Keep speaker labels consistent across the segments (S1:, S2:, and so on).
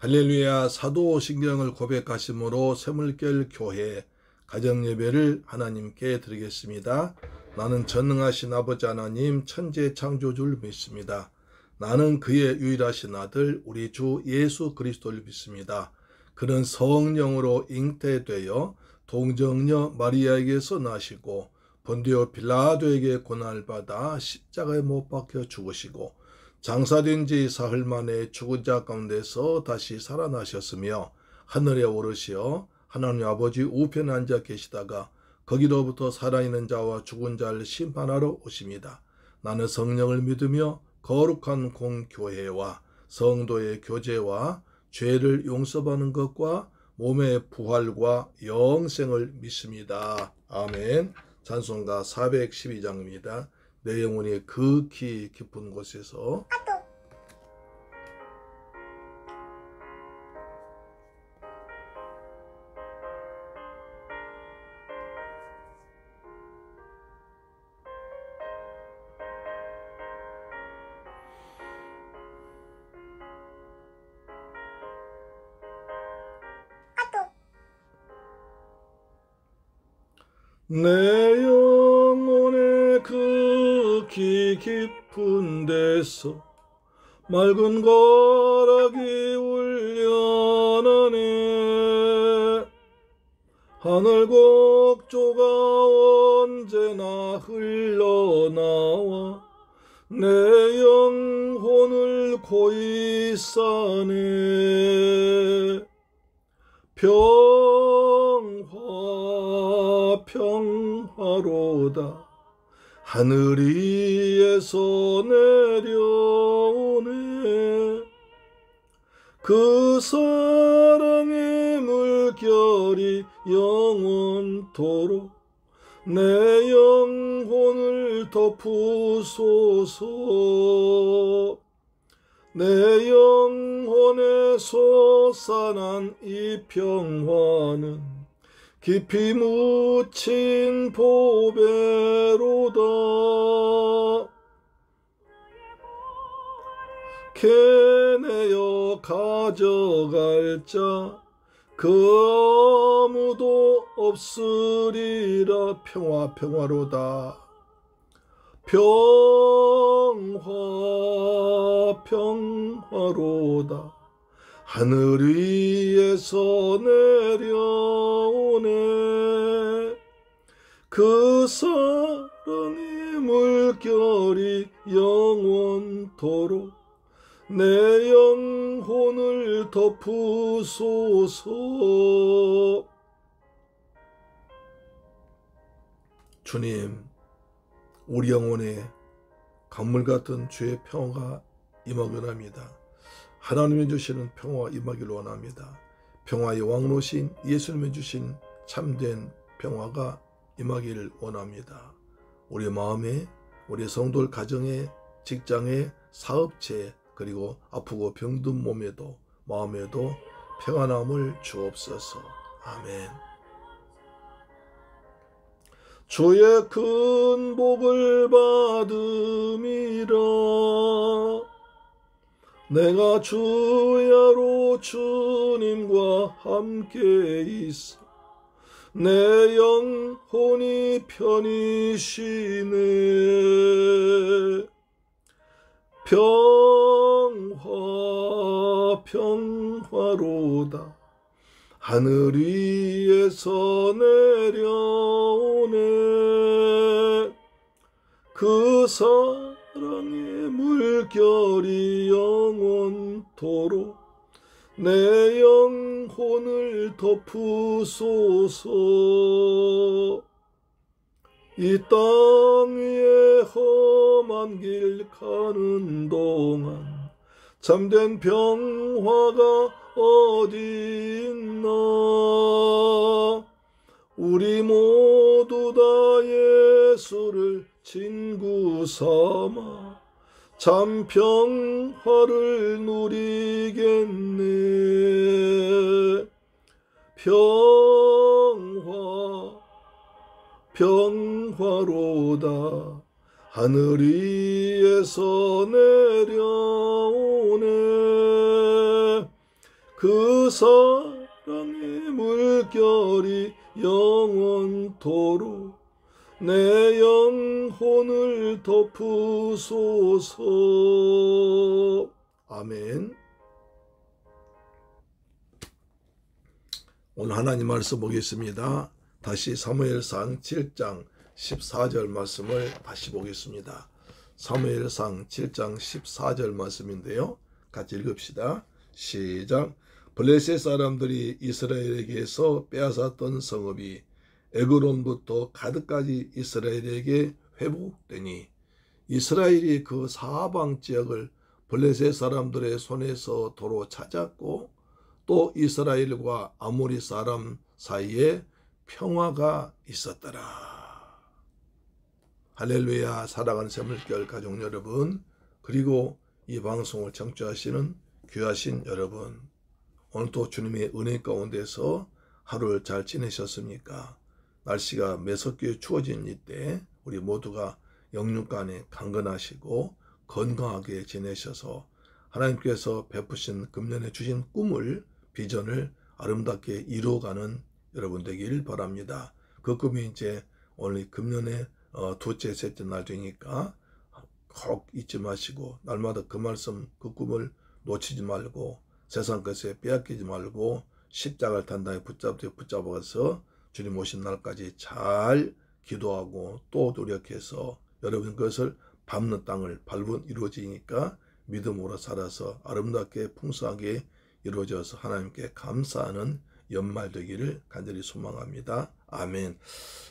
S1: 할렐루야. 사도신경을 고백하심으로 샘물결 교회 가정예배를 하나님께 드리겠습니다. 나는 전능하신 아버지 하나님 천지의 창조주를 믿습니다. 나는 그의 유일하신 아들 우리 주 예수 그리스도를 믿습니다. 그는 성령으로 잉태되어 동정녀 마리아에게서 나시고 본디오 빌라도에게 고난을 받아 십자가에 못 박혀 죽으시고 장사된 지 사흘 만에 죽은 자 가운데서 다시 살아나셨으며 하늘에 오르시어 하나님 아버지 우편에 앉아 계시다가 거기로부터 살아있는 자와 죽은 자를 심판하러 오십니다. 나는 성령을 믿으며 거룩한 공교회와 성도의 교제와 죄를 용서받는 것과 몸의 부활과 영생을 믿습니다. 아멘. 찬송가 412장입니다. 내 영혼이 극히 깊은 곳에서 내 영혼의 극히 깊은 데서 맑은 거락이 울려나네. 하늘 곡조가 언제나 흘러나와 내 영혼을 고이 싸네. 평화로다 하늘 위에서 내려오네. 그 사랑의 물결이 영원토록 내 영혼을 덮으소서. 내 영혼에 솟아난 이 평화는 깊이 묻힌 보배로다. 캐내어 가져갈 자 그 아무도 없으리라. 평화로다. 평화로다 하늘 위에서 내려오네. 그 사랑의 물결이 영원토록 내 영혼을 덮으소서. 주님, 우리 영혼에 강물같은 주의 평화가 임하기를 합니다. 하나님이 주시는 평화가 임하기를 원합니다. 평화의 왕로신 예수님이 주신 참된 평화가 임하기를 원합니다. 우리 마음에, 우리 성도들 가정에, 직장에, 사업체에, 그리고 아프고 병든 몸에도 마음에도 평안함을 주옵소서. 아멘. 주의 큰 복을 받음이라. 내가 주야로 주님과 함께 있어 내 영혼이 편히 쉬네. 평화로다 하늘 위에서 내려오네. 그 사랑의 물결이 영원토록 내 영혼을 덮으소서. 이 땅 위에 험한 길 가는 동안 참된 평화가 어디 있나. 우리 모두 다 예수를 친구 삼아 참 평화를 누리겠네. 평화로다 하늘 위에서 내려오네. 그 그 사랑의 물결이 영원토록 내 영혼을 덮으소서. 아멘. 오늘 하나님 말씀 보겠습니다. 다시 사무엘상 7장 14절 말씀을 다시 보겠습니다. 사무엘상 7장 14절 말씀인데요. 같이 읽읍시다. 시작. 블레셋 사람들이 이스라엘에게서 빼앗았던 성읍이 에그론부터 가드까지 이스라엘에게 회복되니 이스라엘이 그 사방 지역을 블레셋 사람들의 손에서 도로 찾았고 또 이스라엘과 아모리 사람 사이에 평화가 있었더라. 할렐루야. 사랑하는 새물결 가족 여러분, 그리고 이 방송을 청취하시는 귀하신 여러분, 오늘도 주님의 은혜 가운데서 하루를 잘 지내셨습니까? 날씨가 매섭게 추워진 이때 우리 모두가 영육간에 강건하시고 건강하게 지내셔서 하나님께서 베푸신 금년에 주신 꿈을, 비전을 아름답게 이루어가는 여러분 되길 바랍니다. 그 꿈이 이제 오늘 금년에 둘째, 셋째 날 되니까 꼭 잊지 마시고 날마다 그 말씀, 그 꿈을 놓치지 말고 세상 것에 빼앗기지 말고 십자가를 단단히 붙잡아서 주님 오신 날까지 잘 기도하고 또 노력해서 여러분 것을 밟는 땅을 밟은 이루어지니까 믿음으로 살아서 아름답게 풍성하게 이루어져서 하나님께 감사하는 연말 되기를 간절히 소망합니다. 아멘.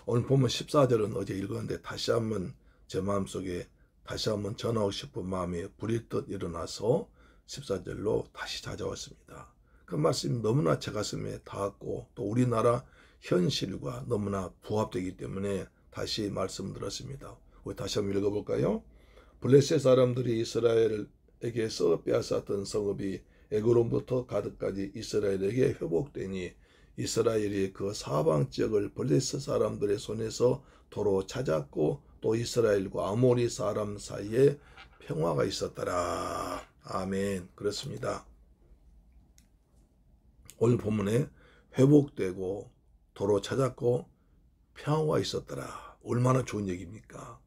S1: 오늘 보면 14절은 어제 읽었는데 다시 한번 제 마음속에 다시 한번 전하고 싶은 마음에 불이 뜻 일어나서 14절로 다시 찾아왔습니다. 그 말씀이 너무나 제 가슴에 닿았고 또 우리나라 현실과 너무나 부합되기 때문에 다시 말씀드렸습니다. 우리 다시 한번 읽어볼까요? 블레셋 사람들이 이스라엘에게서 빼앗았던 성읍이 에그론부터 가드까지 이스라엘에게 회복되니 이스라엘이 그 사방 지역을 블레셋 사람들의 손에서 도로 찾았고 또 이스라엘과 아모리 사람 사이에 평화가 있었더라. 아멘. 그렇습니다. 오늘 본문에 회복되고 도로 찾았고 평화가 있었더라. 얼마나 좋은 얘기입니까?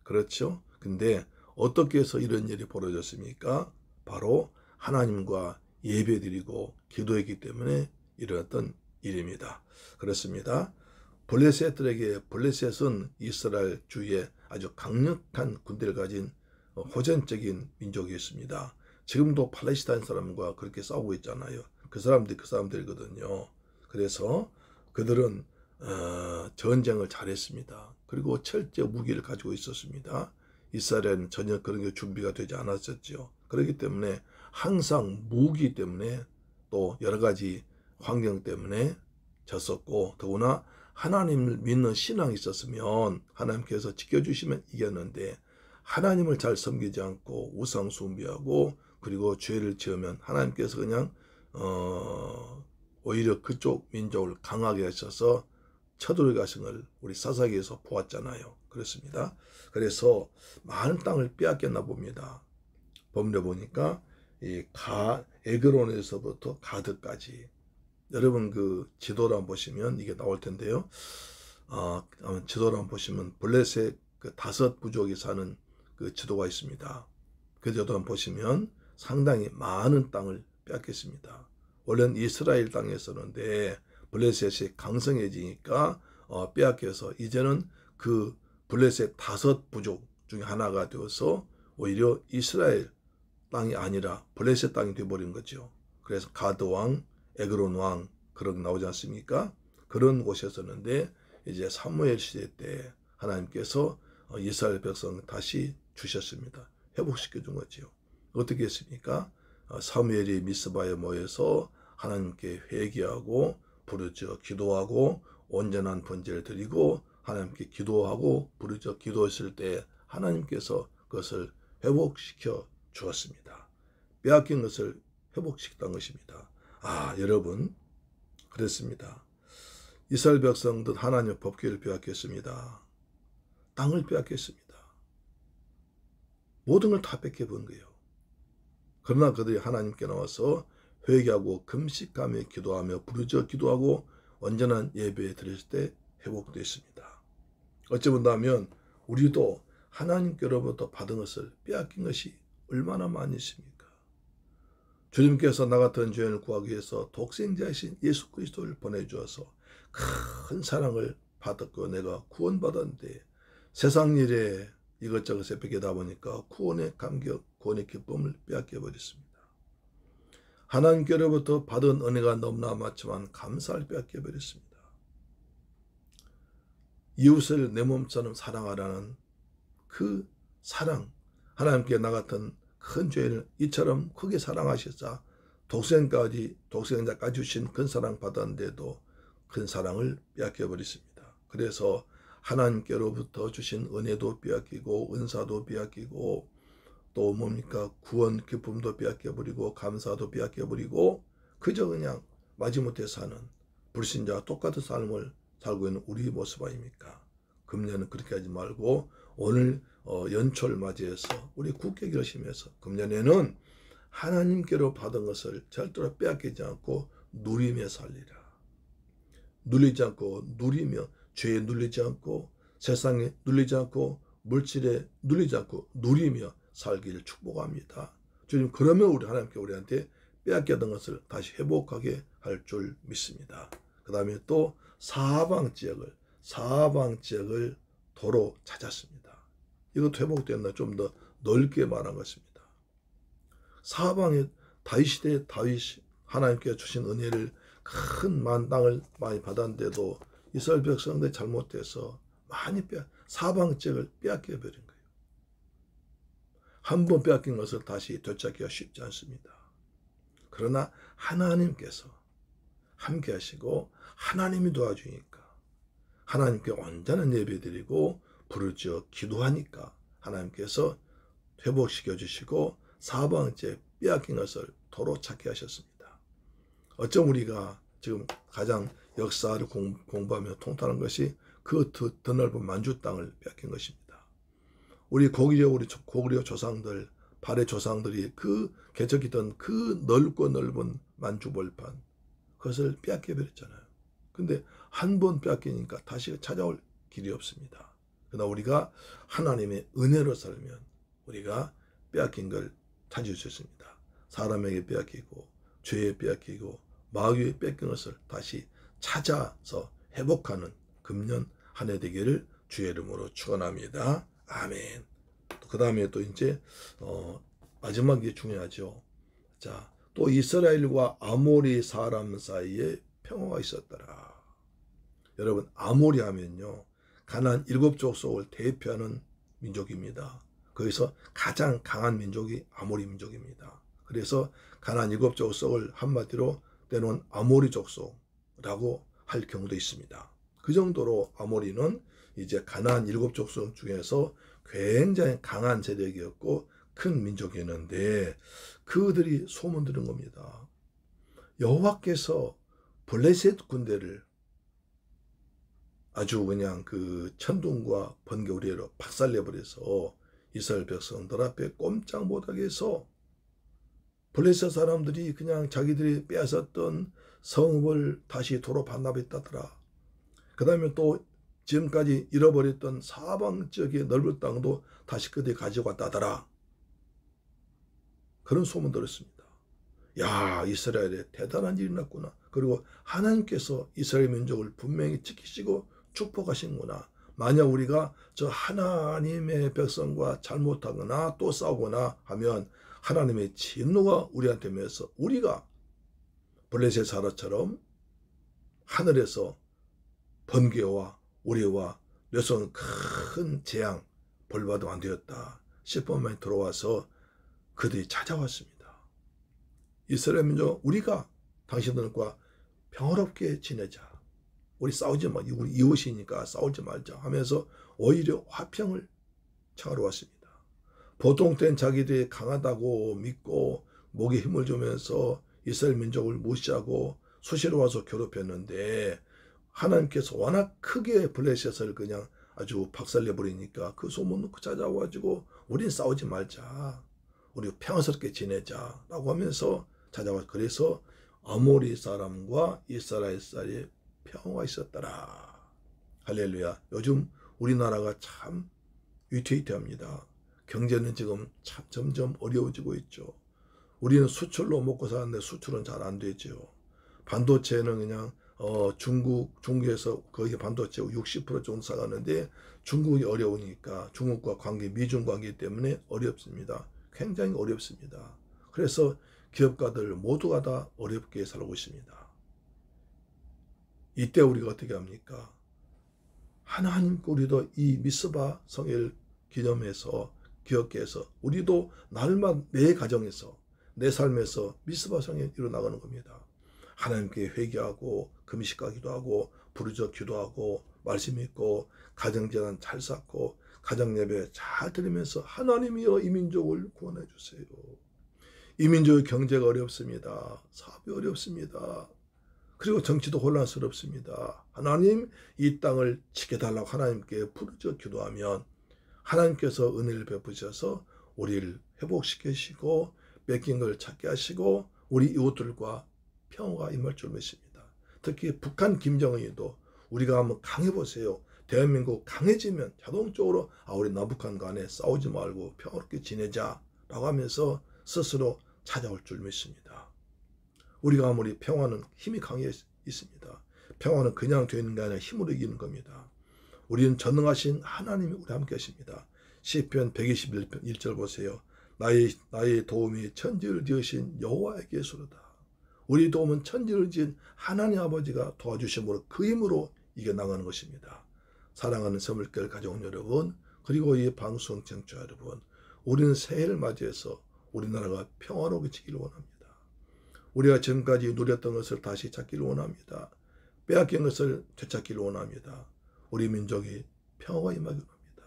S1: 그렇죠? 근데 어떻게 해서 이런 일이 벌어졌습니까? 바로 하나님과 예배드리고 기도했기 때문에 일어났던 일입니다. 그렇습니다. 블레셋은 이스라엘 주위에 아주 강력한 군대를 가진 호전적인 민족이었습니다. 지금도 팔레스타인 사람과 그렇게 싸우고 있잖아요. 그 사람들이거든요. 그래서 그들은 전쟁을 잘했습니다. 그리고 철제 무기를 가지고 있었습니다. 이스라엘은 전혀 그런 게 준비가 되지 않았었죠. 그렇기 때문에 항상 무기 때문에 또 여러 가지 환경 때문에 졌었고 더구나 하나님을 믿는 신앙이 있었으면 하나님께서 지켜주시면 이겼는데 하나님을 잘 섬기지 않고 우상 숭배하고 그리고 죄를 지으면 하나님께서 그냥 오히려 그쪽 민족을 강하게 하셔서 쳐들어가신 걸 우리 사사기에서 보았잖아요. 그렇습니다. 그래서 많은 땅을 빼앗겼나 봅니다. 본문에 보니까 이 에그론에서부터 가드까지 여러분 그 지도를 한번 보시면 이게 나올 텐데요. 지도를 한번 보시면 블레셋 그 5 부족이 사는 그 지도가 있습니다. 그 지도 한번 보시면 상당히 많은 땅을 빼앗겼습니다. 원래는 이스라엘 땅이었었는데 블레셋이 강성해지니까 빼앗겨서 이제는 그 블레셋 5 부족 중에 하나가 되어서 오히려 이스라엘 땅이 아니라 블레셋 땅이 되어버린 거죠. 그래서 가드 왕, 에그론 왕 그런 나오지 않습니까? 그런 곳이었었는데 이제 사무엘 시대 때 하나님께서 이스라엘 백성 다시 주셨습니다. 회복시켜 준 거죠. 어떻게 했습니까? 사무엘이 미스바에 모여서 하나님께 회개하고 부르짖어 기도하고 온전한 번제를 드리고 하나님께 기도하고 부르짖어 기도했을 때 하나님께서 그것을 회복시켜 주었습니다. 빼앗긴 것을 회복시켰다는 것입니다. 여러분 그랬습니다. 이스라엘 백성들 하나님의 법궤를 빼앗겼습니다. 땅을 빼앗겼습니다. 모든 걸 다 뺏겨본 거예요. 그러나 그들이 하나님께 나와서 회개하고 금식하며 기도하며 부르짖어 기도하고 온전한 예배에 드렸을 때 회복됐습니다. 어찌 본다면 우리도 하나님께로부터 받은 것을 빼앗긴 것이 얼마나 많이 있습니까? 주님께서 나 같은 죄인을 구하기 위해서 독생자이신 예수 그리스도를 보내주어서 큰 사랑을 받았고 내가 구원받았는데 세상 일에 이것저것 새벽에다 보니까 구원의 감격, 구원의 기쁨을 빼앗겨버렸습니다. 하나님께로부터 받은 은혜가 너무나 많지만 감사를 빼앗겨버렸습니다. 이웃을 내 몸처럼 사랑하라는 그 사랑, 하나님께 나 같은 큰 죄인을 이처럼 크게 사랑하셔서 독생자까지 주신 큰 사랑 받았는데도 큰 사랑을 빼앗겨버렸습니다. 그래서 하나님께로부터 주신 은혜도 빼앗기고 은사도 빼앗기고 또 뭡니까 구원 기쁨도 빼앗겨버리고 감사도 빼앗겨버리고 그저 그냥 마지못해 사는 불신자와 똑같은 삶을 살고 있는 우리 모습 아닙니까? 금년은 그렇게 하지 말고 오늘 연초를 맞이해서 우리 굳게 결심해서 금년에는 하나님께로 받은 것을 절대로 빼앗기지 않고 누리며 살리라. 눌리지 않고 누리며 죄에 눌리지 않고 세상에 눌리지 않고 물질에 눌리지 않고 누리며 살기를 축복합니다. 주님 그러면 우리 하나님께 우리한테 빼앗겼던 것을 다시 회복하게 할 줄 믿습니다. 그 다음에 또 사방지역을 도로 찾았습니다. 이것도 회복됐나 좀 더 넓게 말한 것입니다. 사방에 다윗 시대에 다윗이 하나님께 주신 은혜를 큰 땅을 많이 받았는데도 이스라엘 백성들이 잘못돼서 많이 사방 지역을 빼앗겨 버린 거예요. 한 번 빼앗긴 것을 다시 되찾기가 쉽지 않습니다. 그러나 하나님께서 함께 하시고 하나님이 도와주니까 하나님께 온전한 예배드리고 부르짖어 기도하니까 하나님께서 회복시켜 주시고 사방째 빼앗긴 것을 도로 찾게 하셨습니다. 어쩜 우리가 지금 가장 역사를 공부하며 통달한 것이 그 드넓은 만주 땅을 빼앗긴 것입니다. 우리 고구려 조상들, 발해 조상들이 그 개척했던 그 넓고 넓은 만주 벌판 그것을 빼앗겨 버렸잖아요. 근데 한 번 빼앗기니까 다시 찾아올 길이 없습니다. 그러나 우리가 하나님의 은혜로 살면 우리가 빼앗긴 걸 찾을 수 있습니다. 사람에게 빼앗기고 죄에 빼앗기고 마귀에 뺏긴 것을 다시 찾아서 회복하는 금년 한 해 되기를 주의 이름으로 축원합니다. 아멘. 그 다음에 또 이제 마지막이 중요하죠. 자, 또 이스라엘과 아모리 사람 사이에 평화가 있었더라. 여러분 아모리 하면요 가나안 7족속을 대표하는 민족입니다. 거기서 가장 강한 민족이 아모리 민족입니다. 그래서 가나안 7족속을 한마디로 때론 아모리 족속이라고 할 경우도 있습니다. 그 정도로 아모리는 이제 가나안 7족속 중에서 굉장히 강한 세력이었고 큰 민족이었는데 그들이 소문 들은 겁니다. 여호와께서 블레셋 군대를 아주 그냥 그 천둥과 번개우리로 박살내버려서 이스라엘 백성들 앞에 꼼짝 못하게 해서 블레셋 사람들이 그냥 자기들이 빼앗았던 성읍을 다시 도로 반납했다더라. 그 다음에 또 지금까지 잃어버렸던 사방 지역의 넓은 땅도 다시 그들이 가져갔다더라. 그런 소문 들었습니다. 야, 이스라엘에 대단한 일이 났구나. 그리고 하나님께서 이스라엘 민족을 분명히 지키시고 축복하신구나. 만약 우리가 저 하나님의 백성과 잘못하거나 또 싸우거나 하면 하나님의 진노가 우리한테 면서 우리가 블레셋 사라처럼 하늘에서 번개와 우리와 녀석은 큰 재앙 벌받으면 안 되었다 싶으면 들어와서 그들이 찾아왔습니다. 이스라엘 민족 우리가 당신들과 평화롭게 지내자. 우리 싸우지 마. 우리 이웃이니까 싸우지 말자 하면서 오히려 화평을 청하러 왔습니다. 보통 땐 자기들이 강하다고 믿고 목에 힘을 주면서 이스라엘 민족을 무시하고 수시로 와서 괴롭혔는데 하나님께서 워낙 크게 블레셋을 그냥 아주 박살내버리니까 그 소문을 찾아와가지고 우린 싸우지 말자. 우리 평화스럽게 지내자 라고 하면서 찾아와. 그래서 아모리 사람과 이스라엘 사이에 평화가 있었더라. 할렐루야. 요즘 우리나라가 참 위태위태합니다. 경제는 지금 참 점점 어려워지고 있죠. 우리는 수출로 먹고 사는데 수출은 잘 안 되죠. 반도체는 그냥 중국에서 거의 반도체 60% 정도 사가는데 중국이 어려우니까 중국과 관계, 미중 관계 때문에 어렵습니다. 굉장히 어렵습니다. 그래서 기업가들 모두가 다 어렵게 살고 있습니다. 이때 우리가 어떻게 합니까? 하나님께 우리도 이 미스바 성회를 기념해서 기억해서 우리도 날마다 내 가정에서 내 삶에서 미스바 성회 일어나가는 겁니다. 하나님께 회개하고 금식하기도 하고 부르짖어 기도하고 말씀 읽고 가정재단 잘 쌓고 가정예배 잘 드리면서 하나님이여 이 민족을 구원해 주세요. 이 민족의 경제가 어렵습니다. 사업이 어렵습니다. 그리고 정치도 혼란스럽습니다. 하나님 이 땅을 지켜달라고 하나님께 부르짖어 기도하면 하나님께서 은혜를 베푸셔서 우리를 회복시키시고 뺏긴 걸 찾게 하시고 우리 이웃들과 평화가 임할 줄 믿습니다. 특히 북한 김정은이도 우리가 한번 강해보세요. 대한민국 강해지면 자동적으로 우리 남북한 간에 싸우지 말고 평화롭게 지내자 라고 하면서 스스로 찾아올 줄 믿습니다. 우리가 아무리 평화는 힘이 강해 있습니다. 평화는 그냥 되는 게 아니라 힘으로 이기는 겁니다. 우리는 전능하신 하나님이 우리 함께 하십니다. 시편 121편 1절 보세요. 나의 도움이 천지를 지으신 여호와에게서로다. 우리 도움은 천지를 지은 하나님 아버지가 도와주심으로 그 힘으로 이겨나가는 것입니다. 사랑하는 서물결 가족 여러분, 그리고 이 방송 청취자 여러분, 우리는 새해를 맞이해서 우리나라가 평화롭게 지기를 원합니다. 우리가 지금까지 누렸던 것을 다시 찾기를 원합니다. 빼앗긴 것을 되찾기를 원합니다. 우리 민족이 평화가 임하기를 원합니다.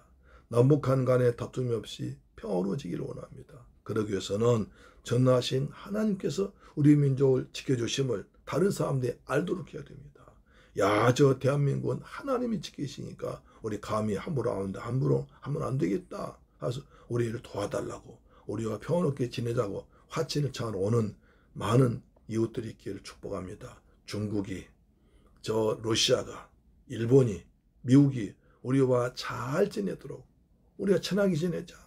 S1: 남북한 간에 다툼이 없이 평화로워지기를 원합니다. 그러기 위해서는 전능하신 하나님께서 우리 민족을 지켜주심을 다른 사람들이 알도록 해야 됩니다. 야, 저 대한민국은 하나님이 지키시니까 우리 감히 함부로 하면 안 되겠다. 그래서 우리를 도와달라고, 우리와 평화롭게 지내자고 화친을 청하러 오는 많은 이웃들이 있기를 축복합니다. 중국이, 러시아가, 일본이, 미국이 우리와 잘 지내도록 우리가 친하게 지내자.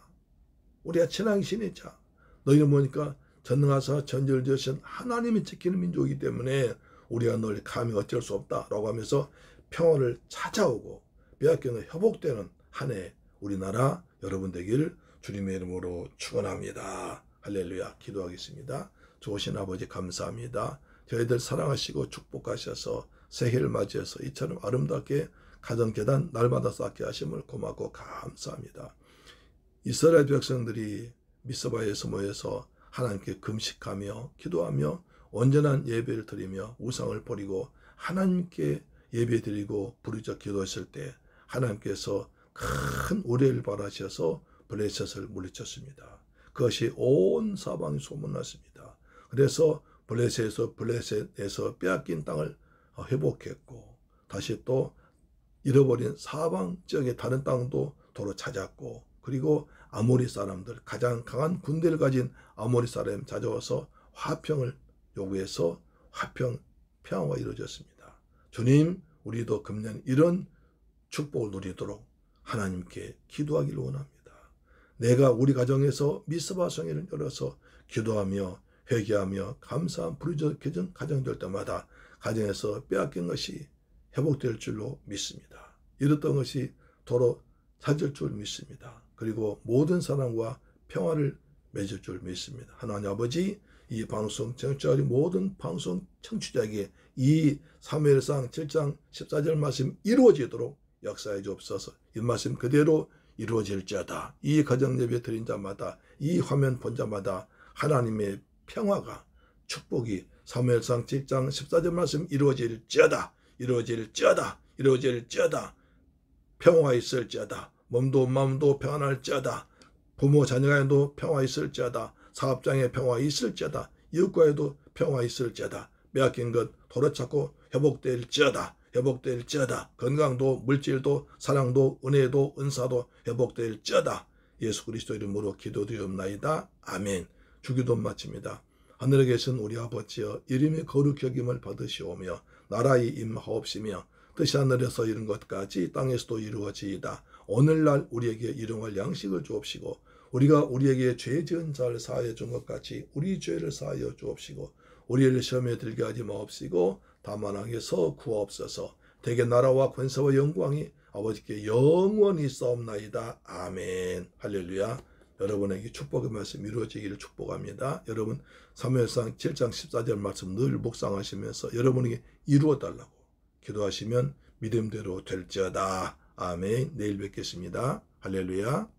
S1: 너희는 보니까 전능하사 전지를 지으신 하나님이 지키는 민족이기 때문에 우리가 널 감히 어쩔 수 없다라고 하면서 평화를 찾아오고 빼앗기는 회복되는 한 해 우리나라 여러분 되기를 주님의 이름으로 축원합니다. 할렐루야. 기도하겠습니다. 좋으신 아버지 감사합니다. 저희들 사랑하시고 축복하셔서 새해를 맞이해서 이처럼 아름답게 가정재단 날마다 쌓게 하심을 고맙고 감사합니다. 이스라엘 백성들이 미스바에서 모여서 하나님께 금식하며 기도하며 온전한 예배를 드리며 우상을 버리고 하나님께 예배드리고 부르짖어 기도했을 때 하나님께서 큰 우레를 발하셔서 블레셋을 물리쳤습니다. 그것이 온 사방이 소문났습니다. 그래서 블레셋에서 빼앗긴 땅을 회복했고 다시 또 잃어버린 사방 지역의 다른 땅도 도로 찾았고 그리고 아모리 사람들, 가장 강한 군대를 가진 아모리 사람 찾아와서 화평을 요구해서 평화가 이루어졌습니다. 주님, 우리도 금년 이런 축복을 누리도록 하나님께 기도하기를 원합니다. 내가 우리 가정에서 미스바 성회를 열어서 기도하며 회개하며 감사한 부르짖은 가정될 때마다 가정에서 빼앗긴 것이 회복될 줄로 믿습니다. 잃었던 것이 도로 찾을 줄 믿습니다. 그리고 모든 사람과 평화를 맺을 줄 믿습니다. 하나님 아버지, 이 방송 청취자 모든 방송 청취자에게 이 사무엘상 7장 14절 말씀 이루어지도록 역사해 주옵소서. 이 말씀 그대로 이루어질지어다. 이 가정 예배 드린 자마다, 이 화면 본 자마다 하나님의 평화가, 축복이 사무엘상 7장 14절 말씀 이루어질지어다. 평화가 있을지어다. 몸도 마음도 평안할지어다. 부모 자녀간에도 평화 있을지어다. 사업장에 평화 있을지어다. 이웃과에도 평화 있을지어다. 빼앗긴 것 도로찾고 회복될지어다. 건강도 물질도 사랑도 은혜도 은사도 회복될지어다. 예수 그리스도 이름으로 기도드리옵나이다. 아멘. 주기도 마칩니다. 하늘에 계신 우리 아버지여 이름이 거룩히 여김을 받으시오며 나라의 임하옵시며 뜻이 하늘에서 이룬 것까지 땅에서도 이루어지이다. 오늘날 우리에게 일용할 양식을 주옵시고 우리가 우리에게 죄 지은 자를 사하여 준 것 같이 우리 죄를 사하여 주옵시고 우리를 시험에 들게 하지 마옵시고 다만 악에서 구하옵소서. 대개 나라와 권세와 영광이 아버지께 영원히 있사옵나이다. 아멘. 할렐루야. 여러분에게 축복의 말씀 이루어지기를 축복합니다. 여러분 사무엘상 7장 14절 말씀 늘 묵상하시면서 여러분에게 이루어달라고 기도하시면 믿음대로 될지어다. 아멘. 내일 뵙겠습니다. 할렐루야.